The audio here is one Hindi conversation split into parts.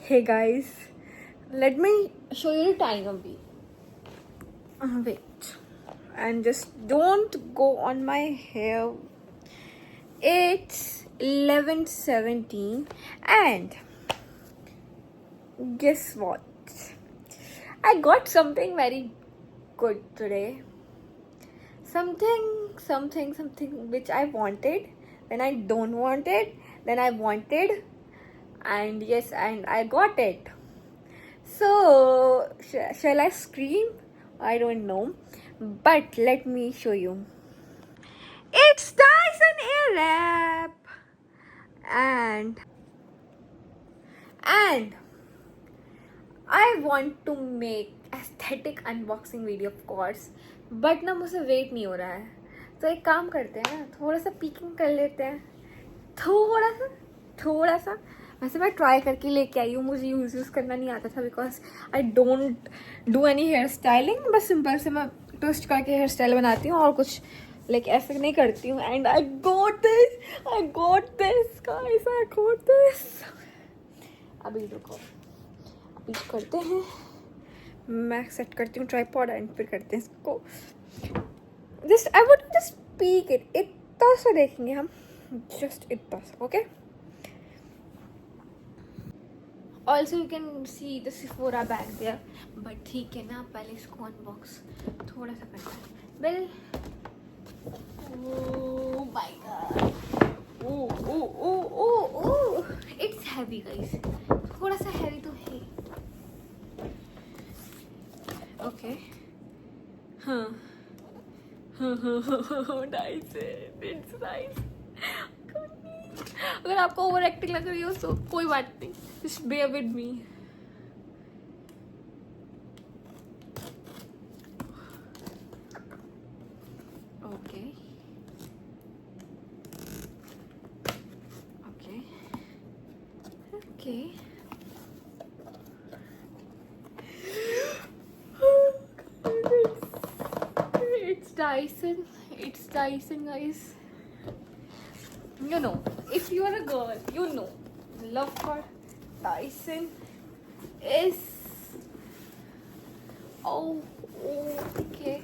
Hey guys, let me show you the time of it. Wait, and just don't go on my hair. It's 11:17, and guess what? I got something very good today. Something which I wanted, then I don't want it, then I wanted, and yes, and I got it. So, shall I scream? I don't know. But let me show you. It's Dyson Airwrap! And I want to make aesthetic unboxing video of course. But ना मुझे वेट नहीं हो रहा है. तो एक काम करते हैं ना, थोड़ा सा पीकिंग कर लेते हैं. थोड़ा सा वैसे मैं ट्राई करके लेके आई हूँ. मुझे यूज़ करना नहीं आता था because I don't do any hair styling. बस सिंपल से मैं ट्विस्ट करके हेयर स्टाइल बनाती हूँ और कुछ लाइक ऐसे नहीं करती हूँ. And I got this guys, I got this. अभी रुको, अभी करते हैं. मैं सेट करती हूँ ट्राइपॉड एंड फिर करते हैं इसको. Just I would just speak it. इतना सा देखेंगे हम, जस्ट इतना सा. Okay. Also you can see the सिफोरा बैग देयर. बट ठीक है ना, पहले इसको अनबॉक्स थोड़ा सा करना है. Well, oh my god, oh it's heavy guys. थोड़ा सा heavy तो है. Okay. हाँ nice, it's nice. अगर आपको ओवर एक्टिंग लग रही हो तो कोई बात नहीं, just bear with me. Okay. It's Dyson guys. You know, if you are a girl, you know, love for Dyson is okay.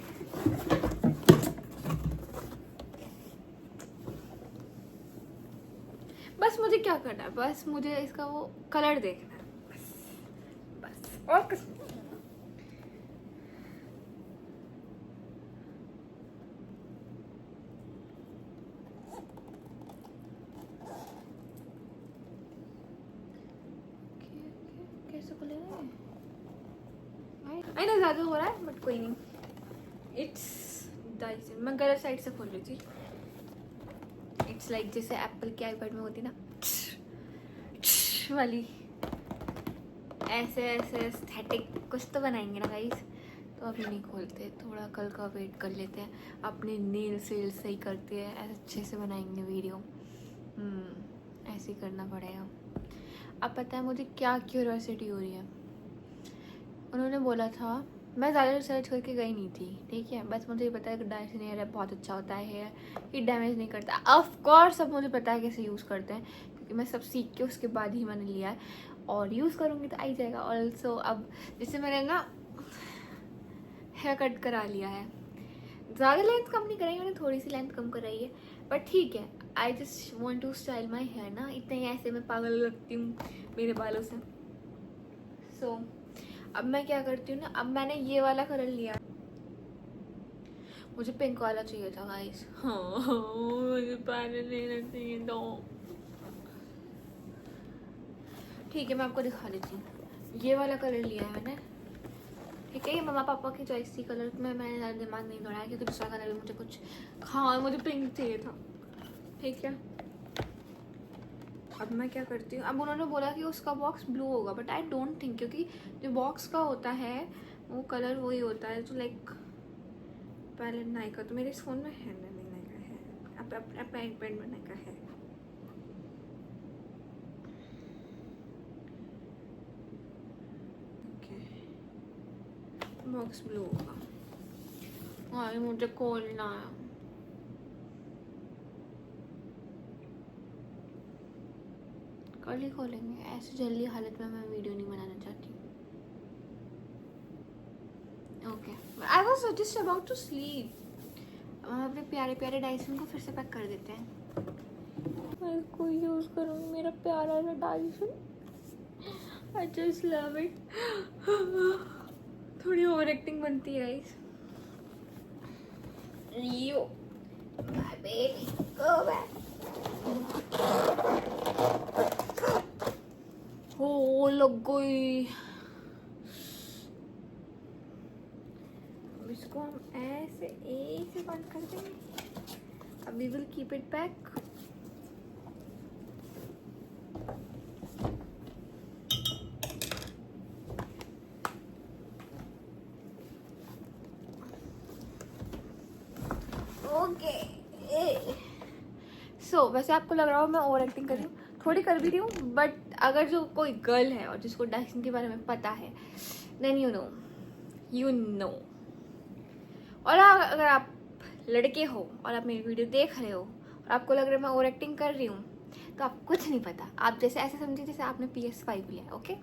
बस मुझे क्या करना है, बस मुझे इसका वो कलर देखना है, बस और कुछ नहीं. कैसे खुलेगा? आई ना ज़्यादा हो रहा है बट कोई नहीं. It's Dyson. मैं गलत साइड से खोल रही थी. इट्स लाइक जैसे एप्पल के आईपैड में होती ना वाली. ऐसे एस्थेटिक कुछ तो बनाएंगे ना गाइस. तो अभी नहीं खोलते, थोड़ा कल का वेट कर लेते हैं. अपने नेल सेल सही करते हैं, ऐसे अच्छे से बनाएंगे वीडियो. ऐसे ही करना पड़ेगा. अब पता है मुझे क्या क्यूरियोसिटी हो रही है. उन्होंने बोला था, मैं ज़्यादा रिसर्च करके गई नहीं थी, ठीक है. बस मुझे ये पता है कि डायसन हेयर बहुत अच्छा होता है, हेयर ये डैमेज नहीं करता. ऑफ कोर्स सब मुझे पता है कैसे यूज़ करते हैं, क्योंकि मैं सब सीख के उसके बाद ही मैंने लिया है. और यूज़ करूँगी तो आ ही जाएगा. ऑल्सो अब जैसे मैंने ना हेयर कट करा लिया है, ज़्यादा लेंथ कम नहीं कराई मैंने, थोड़ी सी लेंथ कम कराई है. बट ठीक है, I just want to style my hair ना. इतने ही ऐसे मैं पागल लगती हूँ मेरे बालों से. सो अब मैं क्या करती हूँ ना, अब मैंने ये वाला कलर लिया. मुझे पिंक वाला चाहिए था गाइस. हाँ मुझे पहले लेना चाहिए था. ठीक है, मैं आपको दिखा देती हूँ. ये वाला कलर लिया है मैंने, ठीक है. ये मम्मा पापा की चॉइस थी कलर में, मैंने ज़्यादा दिमाग नहीं दौड़ाया क्योंकि दूसरा कलर मुझे कुछ, हाँ मुझे पिंक चाहिए था, ठीक है. अब मैं क्या करती हूँ, अब उन्होंने बोला कि उसका बॉक्स ब्लू होगा, बट आई डोंट थिंक, क्योंकि जो बॉक्स का होता है वो कलर वही होता है. तो लाइक पहले नायका तो मेरे इस फ़ोन में है ना, नहीं नायका है, अब अपने आईपैड में नायका है. ओके, बॉक्स ब्लू होगा. हाँ मुझे खोलना है. कल ही खोलेंगे, ऐसे जल्दी हालत में मैं वीडियो नहीं बनाना चाहती। Okay, I was just about to sleep. हम अपने प्यारे प्यारे डाइसन को फिर से पैक कर देते हैं। मैं इसको यूज़ करूँगी, मेरा प्यारा सा Dyson. I just love it. थोड़ी ओवर एक्टिंग बनती है guys. Leo my baby, go back. हो लग गई। इसको हम ऐसे बंद कर देंगे। अब we will keep it back. Okay so वैसे आपको लग रहा हो मैं ओवर एक्टिंग कर रही हूँ, थोड़ी कर भी रही हूँ, बट अगर जो कोई गर्ल है और जिसको डाइसन के बारे में पता है, देन यू नो। और अगर आप लड़के हो और आप मेरी वीडियो देख रहे हो और आपको लग रहा है मैं ओवर एक्टिंग कर रही हूँ, तो आप कुछ नहीं पता। आप जैसे ऐसे समझिए जैसे आपने PS5 लिया, ओके?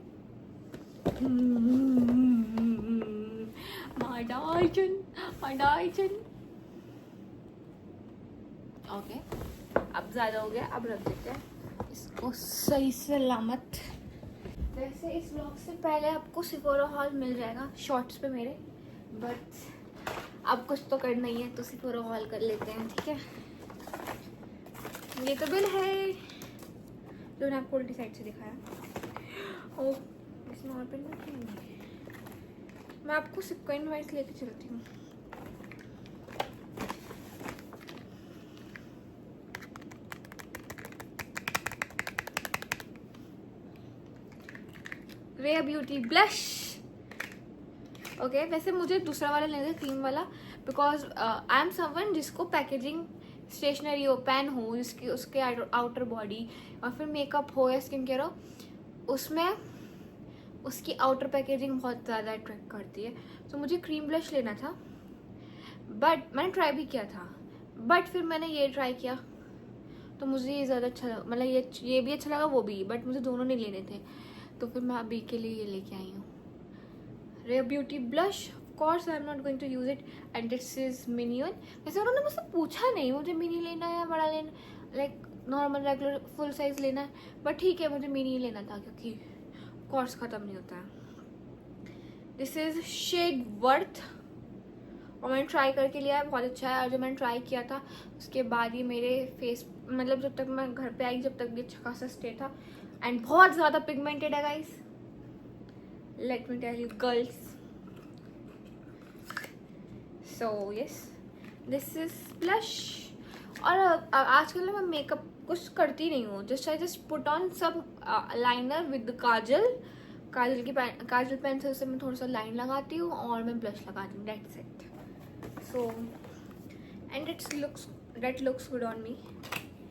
ओके, अब ज़्यादा हो गया, अब रख देते हैं इसको सही सलामत। वैसे इस व्लॉग से पहले आपको सिफोरा हॉल मिल जाएगा शॉर्ट्स पे मेरे, बट अब कुछ तो करना ही है तो सिफोरा हॉल कर लेते हैं, ठीक है? ये तो बिल है जो मैंने आपको उल्टी साइड से दिखाया। ओ इसमें और पेन रखेंगे, मैं आपको सिक्वेंस वाइज लेके चलती हूँ। Rare Beauty blush. ओके, वैसे मुझे दूसरा वाला लेना है, क्रीम वाला, बिकॉज आई एम समवन जिसको पैकेजिंग स्टेशनरी हो, पेन हो, जिसकी उसके आउटर बॉडी और फिर मेकअप हो या स्किन केयर हो, उसमें उसकी आउटर पैकेजिंग बहुत ज़्यादा अट्रैक्ट करती है। तो मुझे क्रीम ब्लश लेना था, बट मैंने ट्राई भी किया था, बट फिर मैंने ये ट्राई किया तो मुझे ये ज़्यादा अच्छा लगा, मतलब ये भी अच्छा लगा वो भी, बट मुझे दोनों नहीं लेने थे, तो फिर मैं अभी के लिए ये लेके आई हूँ Rare Beauty blush. Of course I am not going to use it and this is mini one. वैसे उन्होंने मुझसे पूछा नहीं मुझे मिनी लेना है या बड़ा लेना, like normal regular full size लेना है, बट ठीक है मुझे मिनी ही लेना था क्योंकि कोर्स ख़त्म नहीं होता है। दिस इज शेड वर्थ और मैंने ट्राई करके लिया है, बहुत अच्छा है। और जब मैंने ट्राई किया था उसके बाद ही मेरे फेस, मतलब जब तक मैं घर पे आई जब तक भी अच्छा खासा स्टे था, एंड बहुत ज़्यादा पिगमेंटेड है guys, let me tell you girls. So yes, this is blush. और आजकल मैं मेकअप कुछ करती नहीं हूँ, आई जस्ट पुट ऑन सब liner with kajal kajal pencil से मैं थोड़ा सा लाइन लगाती हूँ और मैं ब्लश लगाती हूँ, that's it. So and that looks good on me.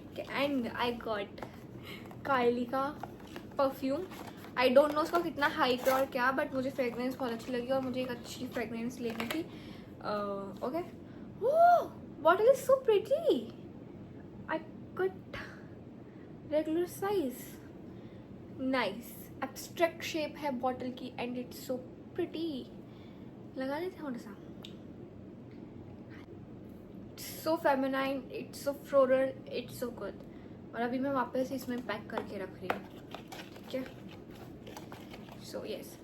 Okay, and I got कायली का परफ्यूम। आई डोंट नो उसका कितना हाइप है और क्या, बट मुझे फ्रेगरेंस बहुत अच्छी लगी और मुझे एक अच्छी फ्रेगरेंस लेनी थी। Okay, bottle is so pretty, I cut regular size, nice abstract shape है बॉटल की एंड इट्स सो प्रिटी। लगा लेते थोड़ा सा, so feminine, it's so floral, it's so good. और अभी मैं वापस इसमें पैक करके रख रही हूँ, ठीक है? सो यस,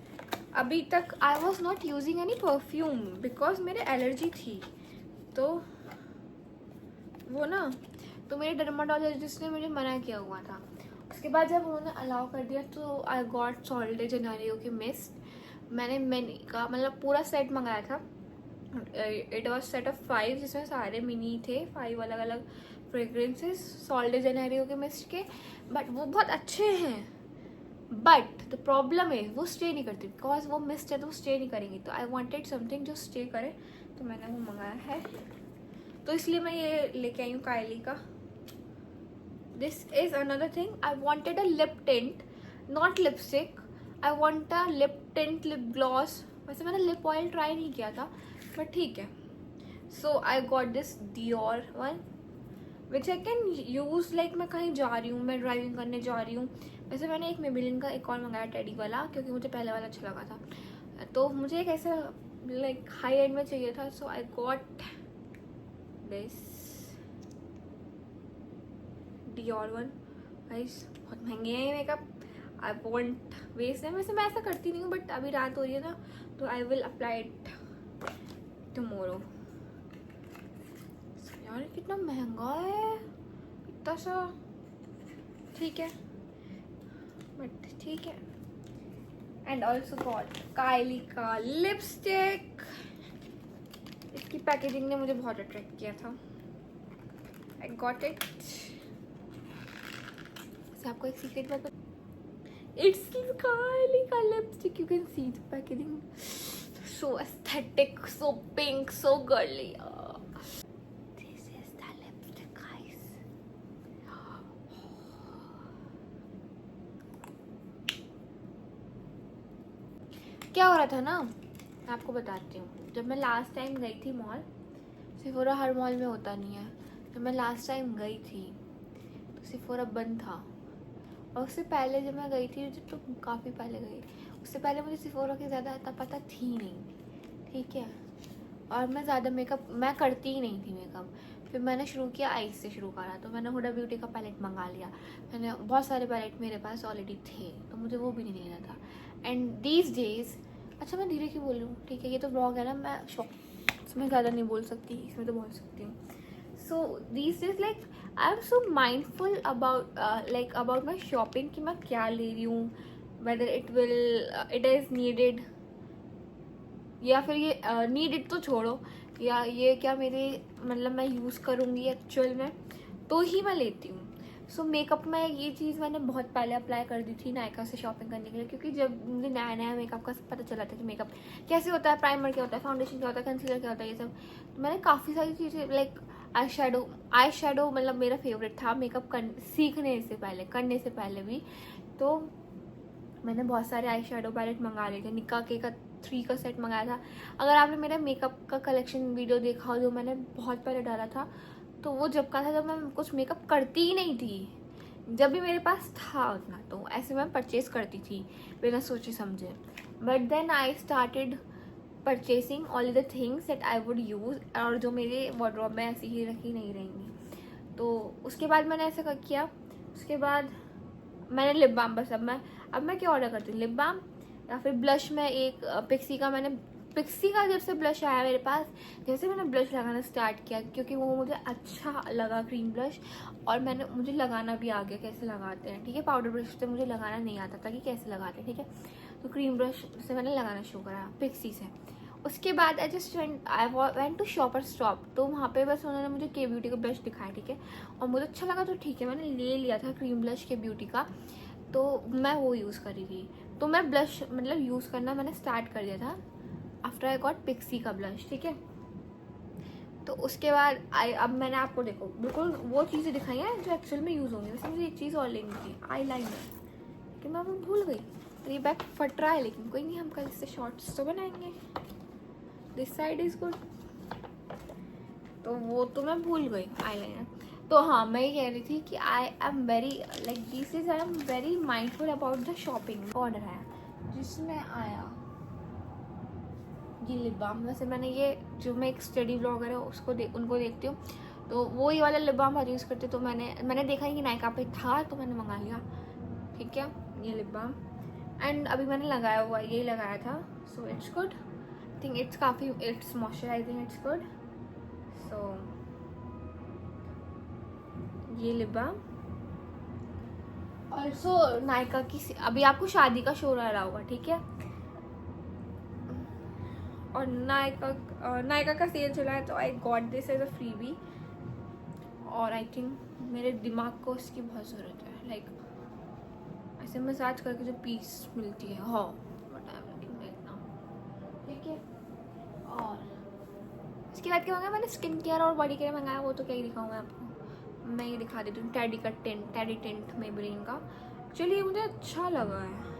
अभी तक I was not using any perfume because मेरे एलर्जी थी, तो वो ना, तो मेरे डर्माटोलॉजिस्ट ने मुझे मना किया हुआ था। उसके बाद जब उन्होंने अलाउ कर दिया तो I got salt day Janeiro की मिस्ट। मैंने मिनी का मतलब पूरा सेट मंगाया था, इट वॉज सेट ऑफ 5 जिसमें सारे मिनी थे, 5 अलग अलग फ्रेग्रेंसेस सॉल्ट डे जेनेरियो के मिस्ट के, बट वो बहुत अच्छे हैं, बट द प्रॉब्लम है वो स्टे नहीं करती, बिकॉज वो मिस्ट है तो वो स्टे नहीं करेंगी। तो आई वॉन्टेड समथिंग जो स्टे करे, तो मैंने वो मंगाया है, तो इसलिए मैं ये लेके आई हूँ कायली का। This is another thing, I wanted a lip tint, not lipstick, I want a lip tint lip gloss. वैसे मैंने लिप ऑयल ट्राई नहीं किया था, बट ठीक है। So I got this Dior one, which I can use like मैं कहीं जा रही हूँ, मैं ड्राइविंग करने जा रही हूँ। वैसे मैंने एक मेबेलिन का एक और मंगाया टेडी वाला, क्योंकि मुझे पहले वाला अच्छा लगा था। तो मुझे एक ऐसा लाइक हाई एंड में चाहिए था, so I got this Dior one. Guys बहुत महंगे हैं ये मेकअप, आई वॉन्ट वेस्ट है। वैसे मैं ऐसा करती नहीं हूँ, बट अभी रात हो रही है ना, तो I will apply it tomorrow. यार कितना महंगा है, इतना सा, ठीक है बट ठीक है। एंड ऑल्सो गॉट काइली का लिपस्टिक। इसकी पैकेजिंग ने मुझे बहुत अट्रैक्ट किया था। I got it. आपको एक सीक्रेट बात, इट्स काइली का lipstick, you can see the packaging, so aesthetic, so pink, so girly. This is the lipstick guys. क्या हो रहा था ना, मैं आपको बताती हूँ। जब मैं लास्ट टाइम गई थी मॉल, सिफोरा हर मॉल में होता नहीं है, जब मैं लास्ट टाइम गई थी तो सिफोरा बंद था। और उससे पहले जब मैं गई थी, तो काफ़ी पहले गई, उससे पहले मुझे सिफोरा की ज़्यादा इतना पता थी नहीं, ठीक है। और मैं ज़्यादा मेकअप मैं करती ही नहीं थी मेकअप। फिर मैंने शुरू किया आइस से शुरू करा, तो मैंने हुडा ब्यूटी का पैलेट मंगा लिया। मैंने बहुत सारे पैलेट मेरे पास ऑलरेडी थे, तो मुझे वो भी नहीं लेना था। एंड दीज डेज, अच्छा मैं धीरे क्यों बोल रही हूँ, ठीक है, ये तो ब्लॉग है ना, मैं इसमें ज़्यादा नहीं बोल सकती, इसमें तो बोल सकती हूँ। So these days like I am so mindful about my shopping, कि मैं क्या ले रही हूँ, वेदर इट इज़ नीडेड, या फिर ये नीडेड तो छोड़ो, या ये क्या मेरे मतलब मैं यूज़ करूँगी एक्चुअल में, तो ही मैं लेती हूँ। सो मेकअप में ये चीज़ मैंने बहुत पहले अप्लाई कर दी थी नायका से शॉपिंग करने के लिए, क्योंकि जब मुझे नया नया मेकअप का पता चला था कि मेकअप कैसे होता है, प्राइमर क्या होता है, फाउंडेशन क्या होता है, कंसीलर क्या होता है, ये सब, तो मैंने काफ़ी सारी चीज़ें लाइक आई शेडो मतलब मेरा फेवरेट था मेकअप सीखने से पहले, करने से पहले भी। तो मैंने बहुत सारे आई शेडो पैलेट मंगा लिए थे, निक्का के का 3 का सेट मंगाया था। अगर आपने मेरा मेकअप का कलेक्शन वीडियो देखा हो जो मैंने बहुत पहले डाला था, तो वो जब का था जब मैं कुछ मेकअप करती ही नहीं थी, जब भी मेरे पास था उतना, तो ऐसे मैं परचेज करती थी बिना सोचे समझे। But then I started purchasing all the things that I would use, और जो मेरे वार्डरोब में ऐसी ही रखी नहीं रहेंगी। तो उसके बाद मैंने ऐसा किया, उसके बाद मैंने लिप बाम, बस अब मैं क्या ऑर्डर करती हूँ, लिप बाम या फिर ब्लश में एक पिक्सी का जब से ब्लश आया मेरे पास, जैसे मैंने ब्लश लगाना स्टार्ट किया, क्योंकि वो मुझे अच्छा लगा क्रीम ब्लश, और मुझे लगाना भी आ गया कैसे लगाते हैं, ठीक है। पाउडर ब्रश से मुझे लगाना नहीं आता था कि कैसे लगाते हैं, ठीक है। तो क्रीम ब्रश से मैंने लगाना शुरू करा पिक्सी से। उसके बाद I went to Shoppers Stop, तो वहाँ पे बस उन्होंने मुझे के ब्यूटी का ब्लश दिखाया, ठीक है, और मुझे अच्छा लगा, तो ठीक है, मैंने ले लिया था क्रीम ब्लश के ब्यूटी का, तो मैं वो यूज़ कर रही थी। तो मैं ब्लश मतलब यूज़ करना मैंने स्टार्ट कर दिया था आफ्टर आई गॉट पिक्सी का ब्लश, ठीक है। तो उसके बाद अब मैंने आपको देखो बिल्कुल वो चीज़ें दिखाई हैं जो एक्चुअल में यूज़ होंगी। वैसे मुझे एक चीज़ और लेनी थी, आई लाइनर, कि मैं वो भूल गई, तो ये बैग फट रहा है, लेकिन कोई नहीं, हम कल इससे शॉर्ट्स तो बनाएंगे। दिस साइड इज़ गुड, तो वो तो मैं भूल गई आई लाइनर। तो हाँ, मैं ये कह रही थी कि I am very I am very mindful about the shopping. Order आया जिसमें आया ये लिप बाम। वैसे मैंने ये जो मैं एक स्टडी ब्लॉगर है उनको देखती हूँ, तो वो ये वाला लिप बाम बहुत यूज़ करते, तो मैंने देखा कि नायका पे था, तो मैंने मंगा लिया, ठीक है, ये लिप बाम। एंड अभी मैंने लगाया हुआ यही लगाया था, so it's good, I think it's moisturising, it's good. So ये लिप बाम ऑल्सो नायका की, अभी आपको शादी का शो आ रहा होगा, ठीक है, और नायका का सेल चला है, तो I got this as a freebie. और आई थिंक मेरे दिमाग को इसकी बहुत ज़रूरत है, लाइक ऐसे मसाज करके जो पीस मिलती है, हाँ, ठीक है। और इसके बाद क्या मंगाया मैंने, स्किन केयर और बॉडी केयर मंगाया, वो तो क्या ही दिखाऊंगा आपको, मैं ये दिखा देती हूँ, टेडी टेंट मेबेलिन का। चलिए मुझे अच्छा लगा है,